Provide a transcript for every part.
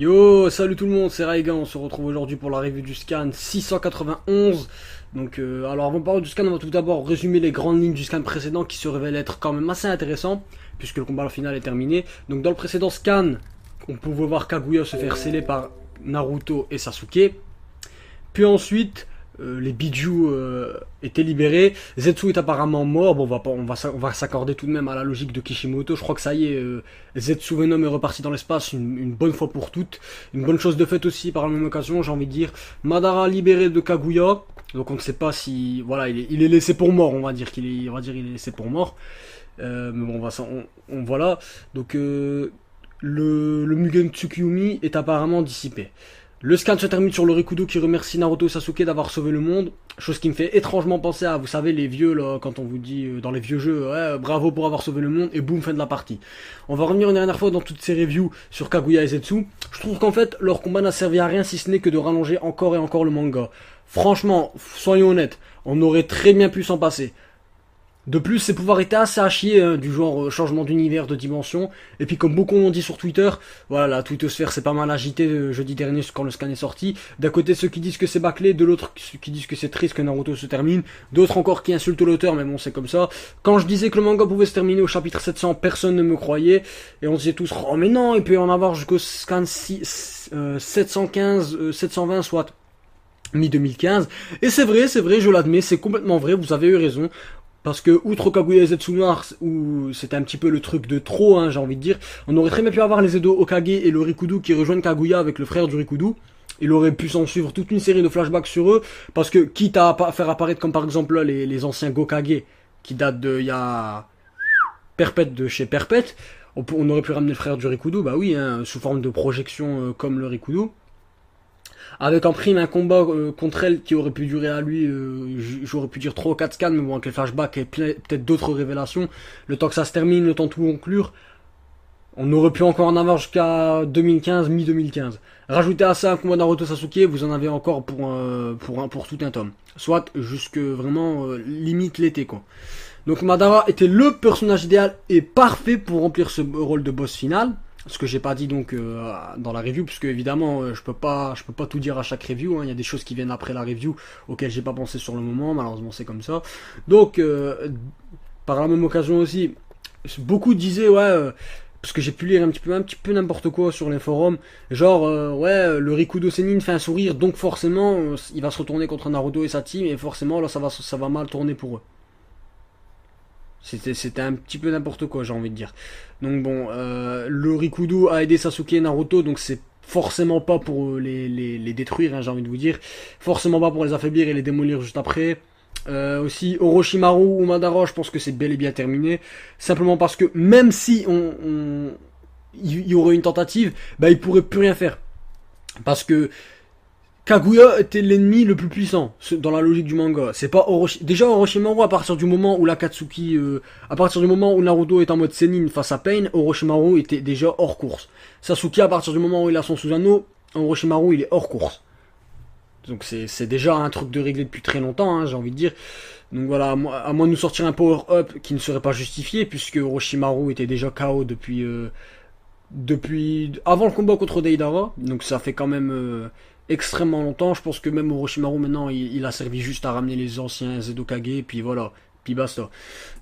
Yo, salut tout le monde, c'est Raigan, on se retrouve aujourd'hui pour la review du scan 691. Donc, alors avant de parler du scan, on va tout d'abord résumer les grandes lignes du scan précédent qui se révèle être quand même assez intéressant, puisque le combat final est terminé. Donc dans le précédent scan, on pouvait voir Kaguya se faire sceller par Naruto et Sasuke. Puis ensuite, les Biju étaient libérés. Zetsu est apparemment mort. Bon, on va s'accorder tout de même à la logique de Kishimoto. Je crois que ça y est, Zetsu Venom est reparti dans l'espace une bonne fois pour toutes. Une bonne chose de faite aussi par la même occasion, j'ai envie de dire. Madara libéré de Kaguya. Donc on ne sait pas si... Voilà, il est laissé pour mort, on va dire qu'il est, il est laissé pour mort. Mais bon, voilà. Donc le Mugen Tsukuyomi est apparemment dissipé. Le scan se termine sur le Rikudo qui remercie Naruto et Sasuke d'avoir sauvé le monde. Chose qui me fait étrangement penser à, vous savez, les vieux, là, quand on vous dit dans les vieux jeux, ouais, bravo pour avoir sauvé le monde, et boum, fin de la partie. On va revenir une dernière fois dans toutes ces reviews sur Kaguya et Zetsu. Je trouve qu'en fait, leur combat n'a servi à rien si ce n'est que de rallonger encore et encore le manga. Franchement, soyons honnêtes, on aurait très bien pu s'en passer. De plus, ses pouvoirs étaient assez à chier, hein, du genre changement d'univers, de dimension. Et puis comme beaucoup l'ont dit sur Twitter, voilà, la twittosphère s'est pas mal agitée jeudi dernier quand le scan est sorti. D'un côté ceux qui disent que c'est bâclé, de l'autre ceux qui disent que c'est triste que Naruto se termine. D'autres encore qui insultent l'auteur, mais bon c'est comme ça. Quand je disais que le manga pouvait se terminer au chapitre 700, personne ne me croyait. Et on disait tous, oh mais non, il peut y en avoir jusqu'au scan 715, 720 soit mi-2015. Et c'est vrai, je l'admets, c'est complètement vrai, vous avez eu raison. Parce que, outre Kaguya et Zetsu Noir, où c'était un petit peu le truc de trop, hein, j'ai envie de dire, on aurait très bien pu avoir les Edo Hokage et le Rikudo qui rejoignent Kaguya avec le frère du Rikudo. Il aurait pu s'en suivre toute une série de flashbacks sur eux, parce que, quitte à faire apparaître comme par exemple là, les anciens Gokage, qui datent de, il y a, Perpète de chez Perpète, on aurait pu ramener le frère du Rikudo, bah oui, hein, sous forme de projection comme le Rikudo. Avec en prime un combat contre elle qui aurait pu durer à lui, j'aurais pu dire 3 ou 4 scans, mais bon, avec les flashbacks et peut-être d'autres révélations, le temps que ça se termine, le temps de tout conclure, on aurait pu encore en avoir jusqu'à 2015, mi-2015. Rajoutez à ça un combat Naruto Sasuke, vous en avez encore pour tout un tome. Soit jusque vraiment limite l'été, quoi. Donc Madara était le personnage idéal et parfait pour remplir ce rôle de boss final. Ce que j'ai pas dit donc dans la review, puisque évidemment je peux pas tout dire à chaque review, hein. Il y a des choses qui viennent après la review auxquelles j'ai pas pensé sur le moment, malheureusement c'est comme ça. Donc par la même occasion aussi, beaucoup disaient ouais, parce que j'ai pu lire un petit peu n'importe quoi sur les forums, genre ouais, le Rikudo Sennin fait un sourire, donc forcément il va se retourner contre Naruto et sa team, et forcément là ça va mal tourner pour eux. C'était un petit peu n'importe quoi, j'ai envie de dire. Donc bon, le Rikudo a aidé Sasuke et Naruto, donc c'est forcément pas pour les détruire, hein, j'ai envie de vous dire. Forcément pas pour les affaiblir et les démolir juste après. Aussi, Orochimaru ou Madara, je pense que c'est bel et bien terminé. Simplement parce que même si il y aurait une tentative, bah il pourrait plus rien faire. Parce que Kaguya était l'ennemi le plus puissant dans la logique du manga. C'est pas déjà Orochimaru à partir du moment où l'Akatsuki, à partir du moment où Naruto est en mode Sennin face à Pain, Orochimaru était déjà hors course. Sasuke à partir du moment où il a son Susanoo, Orochimaru il est hors course. Donc c'est déjà un truc de réglé depuis très longtemps, hein, j'ai envie de dire. Donc voilà, à moins de nous sortir un power-up qui ne serait pas justifié, puisque Orochimaru était déjà KO depuis avant le combat contre Deidara, donc ça fait quand même extrêmement longtemps. Je pense que même Orochimaru maintenant il a servi juste à ramener les anciens Zedokage et puis voilà, puis basta.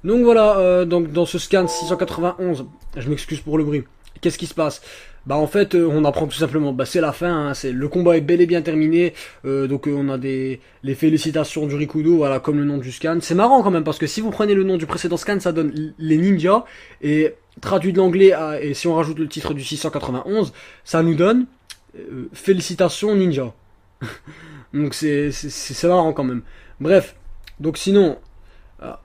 Donc voilà, donc dans ce scan 691, je m'excuse pour le bruit. Qu'est-ce qui se passe? Bah en fait on apprend tout simplement, bah c'est la fin, hein, c'est le combat est bel et bien terminé, donc on a les félicitations du Rikudo, voilà comme le nom du scan. C'est marrant quand même parce que si vous prenez le nom du précédent scan, ça donne les ninjas et traduit de l'anglais et si on rajoute le titre du 691, ça nous donne félicitations ninja. Donc c'est marrant quand même. Bref, donc sinon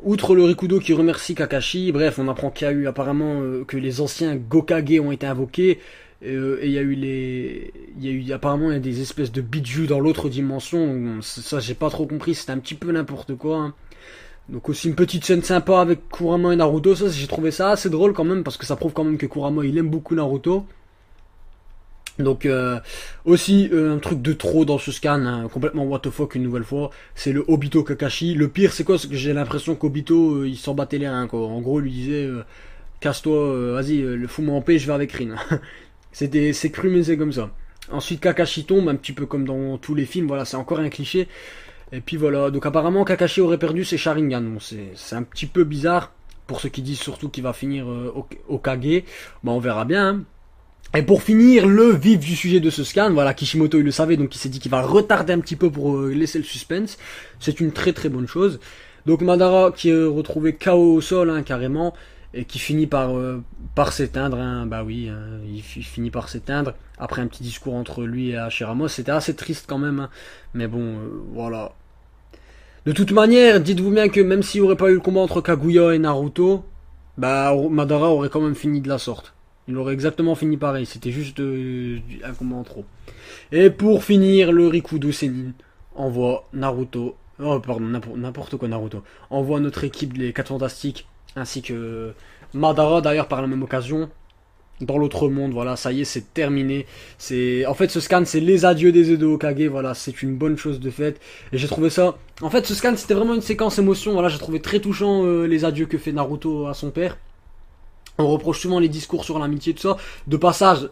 outre le Rikudo qui remercie Kakashi, bref, on apprend qu'il y a eu apparemment que les anciens Gokage ont été invoqués. Et il y a eu apparemment il y a des espèces de biju dans l'autre dimension. Ça j'ai pas trop compris, c'était un petit peu n'importe quoi, hein. Donc aussi une petite scène sympa avec Kurama et Naruto, ça j'ai trouvé ça assez drôle quand même parce que ça prouve quand même que Kurama il aime beaucoup Naruto. Donc aussi un truc de trop dans ce scan, hein, complètement what the fuck une nouvelle fois, c'est le Obito Kakashi. Le pire c'est quoi? C'est que j'ai l'impression qu'Obito il s'en battait les reins quoi. En gros il lui disait casse-toi, vas-y, le fous-moi en paix, je vais avec Rin. C'est cru mais c'est comme ça. Ensuite Kakashi tombe, un petit peu comme dans tous les films, voilà, c'est encore un cliché. Et puis voilà, donc apparemment Kakashi aurait perdu ses Sharingan. Bon, c'est un petit peu bizarre, pour ceux qui disent surtout qu'il va finir au Kage. Bah on verra bien. Hein. Et pour finir, le vif du sujet de ce scan, voilà, Kishimoto il le savait, donc il s'est dit qu'il va retarder un petit peu pour laisser le suspense. C'est une très très bonne chose. Donc Madara qui est retrouvé KO au sol, hein, carrément, et qui finit par s'éteindre, hein. Bah oui, hein, il finit par s'éteindre, après un petit discours entre lui et Hashirama. C'était assez triste quand même, hein. Mais bon, voilà. De toute manière, dites-vous bien que même s'il n'y aurait pas eu le combat entre Kaguya et Naruto, bah Madara aurait quand même fini de la sorte. Il aurait exactement fini pareil, c'était juste un combat en trop. Et pour finir, le Rikudo Senin envoie Naruto, oh pardon, n'importe quoi Naruto, envoie notre équipe les 4 Fantastiques, ainsi que Madara d'ailleurs par la même occasion, dans l'autre monde, voilà, ça y est, c'est terminé. En fait, ce scan, c'est les adieux des Edo Hokage, voilà, c'est une bonne chose de fait. Et j'ai trouvé ça, en fait, ce scan, c'était vraiment une séquence émotion, voilà, j'ai trouvé très touchant les adieux que fait Naruto à son père. On reproche souvent les discours sur l'amitié, tout ça. De passage,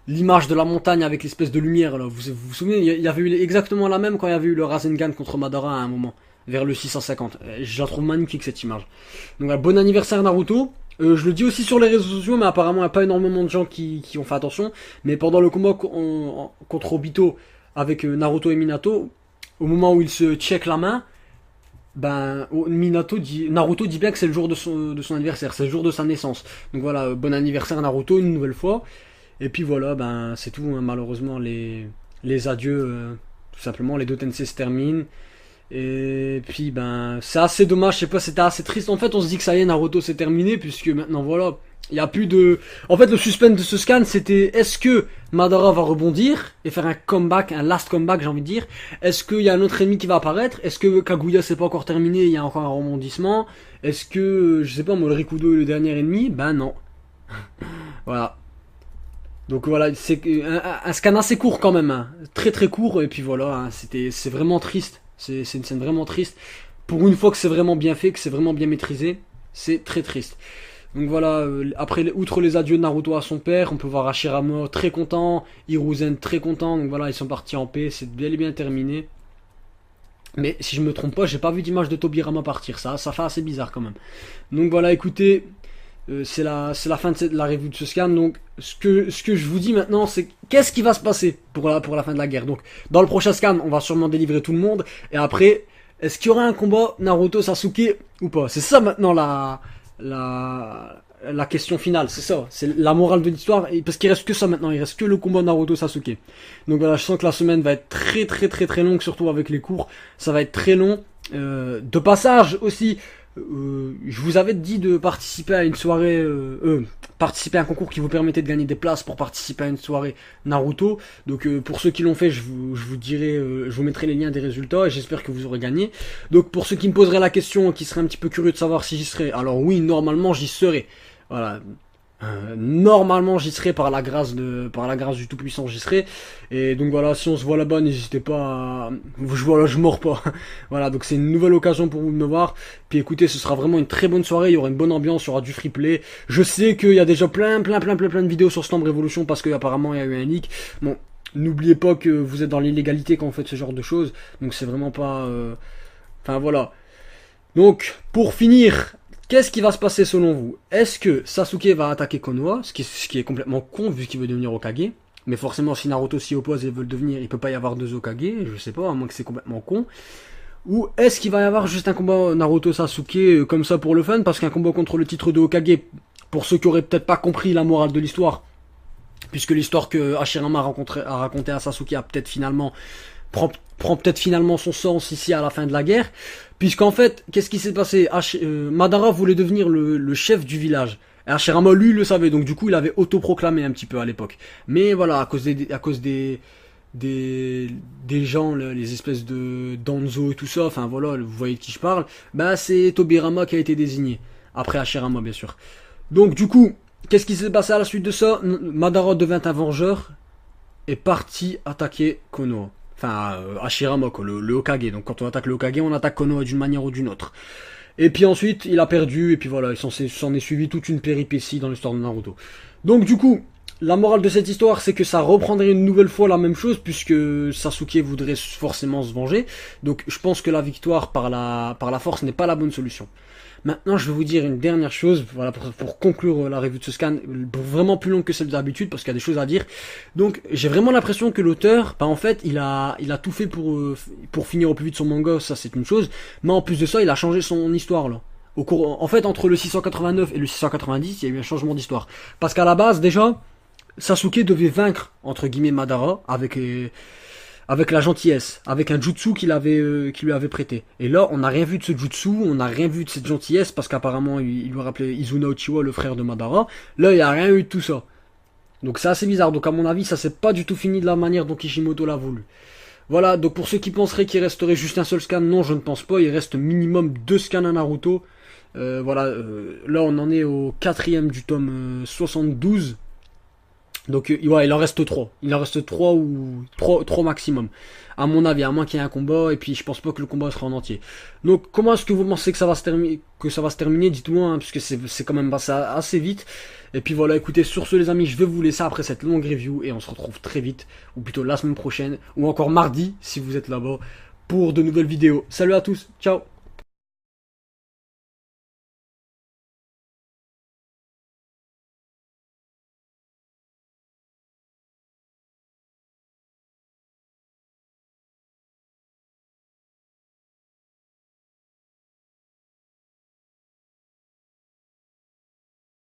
l'image de la montagne avec l'espèce de lumière, là, vous souvenez, il y avait eu exactement la même quand il y avait eu le Rasengan contre Madara à un moment, vers le 650. Je la trouve magnifique cette image. Donc, bon anniversaire Naruto. Je le dis aussi sur les réseaux sociaux, mais apparemment il n'y a pas énormément de gens qui ont fait attention. Mais pendant le combat contre Obito avec Naruto et Minato, au moment où il se check la main, ben Naruto dit bien que c'est le jour de son anniversaire, c'est le jour de sa naissance. Donc voilà, bon anniversaire Naruto une nouvelle fois. Et puis voilà, ben c'est tout, hein. Malheureusement les adieux, tout simplement, les deux Tensei se terminent. Et puis ben c'est assez dommage, je sais pas, c'était assez triste. En fait on se dit que ça y est, Naruto c'est terminé, puisque maintenant voilà, il y a plus de... En fait le suspense de ce scan c'était, est-ce que Madara va rebondir et faire un comeback, un last comeback j'ai envie de dire. Est-ce qu'il y a un autre ennemi qui va apparaître? Est-ce que Kaguya c'est pas encore terminé, il y a encore un rebondissement? Est-ce que, je sais pas moi, le Rikudo est le dernier ennemi? Ben non. Voilà. Donc voilà, c'est un scan assez court quand même, hein. Très très court, et puis voilà, hein, c'est vraiment triste. C'est une scène vraiment triste. Pour une fois que c'est vraiment bien fait, que c'est vraiment bien maîtrisé, c'est très triste. Donc voilà, après, outre les adieux de Naruto à son père, on peut voir Hashirama très content, Hiruzen très content, donc voilà, ils sont partis en paix, c'est bel et bien terminé. Mais si je me trompe pas, j'ai pas vu d'image de Tobirama partir, ça fait assez bizarre quand même. Donc voilà, écoutez, c'est la fin de la review de ce scan. Donc ce que je vous dis maintenant, c'est qu'est-ce qui va se passer pour la fin de la guerre. Donc dans le prochain scan, on va sûrement délivrer tout le monde. Et après, est-ce qu'il y aura un combat Naruto Sasuke ou pas? C'est ça maintenant la question finale, c'est ça. C'est la morale de l'histoire. Parce qu'il reste que ça maintenant, il reste que le combat Naruto Sasuke. Donc voilà, je sens que la semaine va être très très très très longue, surtout avec les cours. Ça va être très long. De passage aussi, je vous avais dit de participer à une soirée, participer à un concours qui vous permettait de gagner des places pour participer à une soirée Naruto. Donc pour ceux qui l'ont fait, je vous dirai, je vous mettrai les liens des résultats et j'espère que vous aurez gagné. Donc pour ceux qui me poseraient la question, qui seraient un petit peu curieux de savoir si j'y serais, alors oui, normalement j'y serai. Voilà. Normalement j'y serai par la grâce du Tout-Puissant, j'y serai. Et donc voilà, si on se voit là-bas, n'hésitez pas à... Voilà, je mords pas. Voilà, donc c'est une nouvelle occasion pour vous de me voir. Puis écoutez, ce sera vraiment une très bonne soirée, il y aura une bonne ambiance, il y aura du free play. Je sais qu'il y a déjà plein de vidéos sur Slam Revolution parce qu'apparemment il y a eu un leak. Bon, n'oubliez pas que vous êtes dans l'illégalité quand vous faites ce genre de choses. Donc c'est vraiment pas... Enfin voilà. Donc, pour finir... Qu'est-ce qui va se passer selon vous? Est-ce que Sasuke va attaquer Konoha, ce qui est complètement con vu qu'il veut devenir Hokage? Mais forcément si Naruto s'y oppose et veut le devenir, il peut pas y avoir deux Hokage, je sais pas, à moins que c'est complètement con. Ou est-ce qu'il va y avoir juste un combat Naruto Sasuke comme ça pour le fun? Parce qu'un combat contre le titre de Hokage, pour ceux qui auraient peut-être pas compris la morale de l'histoire, puisque l'histoire que Hashirama a raconté à Sasuke a peut-être finalement prend peut-être finalement son sens ici à la fin de la guerre, puisqu'en fait, qu'est-ce qui s'est passé? Madara voulait devenir le chef du village. Et Hashirama, lui, le savait, donc du coup, il avait autoproclamé un petit peu à l'époque. Mais voilà, à cause des gens, les espèces de Danzo et tout ça, enfin voilà, vous voyez de qui je parle, bah c'est Tobirama qui a été désigné. Après Hashirama, bien sûr. Donc du coup, qu'est-ce qui s'est passé à la suite de ça? Madara devint un vengeur et parti attaquer Konoha. Enfin, Hashirama, quoi, le Hokage. Donc quand on attaque le Hokage, on attaque Konoha d'une manière ou d'une autre. Et puis ensuite, il a perdu, et puis voilà, il s'en est suivi toute une péripétie dans l'histoire de Naruto. Donc du coup, La morale de cette histoire, c'est que ça reprendrait une nouvelle fois la même chose, puisque Sasuke voudrait forcément se venger. Donc je pense que la victoire par la force n'est pas la bonne solution. Maintenant, je vais vous dire une dernière chose, voilà, pour conclure la revue de ce scan, vraiment plus longue que celle d'habitude, parce qu'il y a des choses à dire. Donc, j'ai vraiment l'impression que l'auteur, bah, en fait, il a tout fait pour finir au plus vite son manga, ça c'est une chose, mais en plus de ça, il a changé son histoire, là. En fait, entre le 689 et le 690, il y a eu un changement d'histoire. Parce qu'à la base, déjà, Sasuke devait vaincre, entre guillemets, Madara, avec la gentillesse, avec un jutsu qu'il lui avait prêté. Et là, on n'a rien vu de ce jutsu, on n'a rien vu de cette gentillesse, parce qu'apparemment, il lui rappelait Izuna Uchiwa, le frère de Madara. Là, il n'y a rien eu de tout ça. Donc c'est assez bizarre. Donc à mon avis, ça s'est pas du tout fini de la manière dont Kishimoto l'a voulu. Voilà, donc pour ceux qui penseraient qu'il resterait juste un seul scan, non, je ne pense pas. Il reste minimum 2 scans à Naruto. Là, on en est au 4ème du tome 72. Donc ouais, il en reste 3. Il en reste 3 ou 3 maximum. À mon avis, à moins qu'il y ait un combat, et puis je pense pas que le combat sera en entier. Donc comment est-ce que vous pensez que ça va se terminer, dites-moi, hein, puisque c'est quand même passé assez vite. Et puis voilà, écoutez, sur ce les amis, je vais vous laisser après cette longue review, et on se retrouve très vite, ou plutôt la semaine prochaine, ou encore mardi, si vous êtes là-bas, pour de nouvelles vidéos. Salut à tous, ciao.